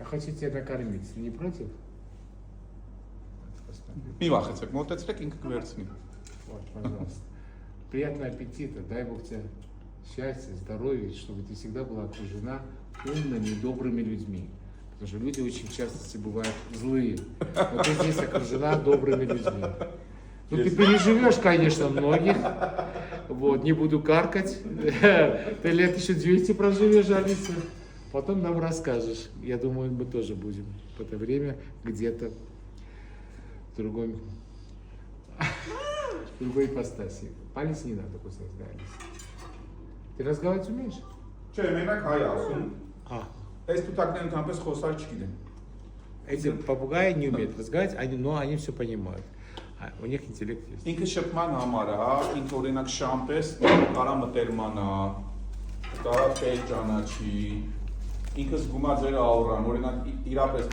Я хочу тебя накормить. Ты не против? Մի վախեցեք, մոտեցրեք ինքը կվերցնի։ Вот, пожалуйста. Приятного аппетита. Дай Бог тебе счастья, здоровья, чтобы ты всегда была окружена умными и добрыми людьми. Потому что люди очень часто бывают злые. Но ты здесь окружена добрыми людьми. Ну, ты переживешь, конечно, многих. Вот, не буду каркать. Ты лет еще 200 проживешь, Алиса. Потом нам расскажешь. Я думаю, мы тоже будем в это время где-то в другой ипостаси. Палец не надо кусать, да, Алиса. Ты разговаривать умеешь? Չէ, մենակ հայ ասում։ А, Այս տուտակներն ընդհանրապես խոսալ չգիտեն։ эти попугаи не умеют разговаривать, но они все понимают. У них интеллект есть. Ինքը շփման համար է, հա, ինքը օրինակ շամպես կարա մտերմանա, կարա տել ճանաչի, ինքը զգում է ձեր աուրան, օրինակ իրապես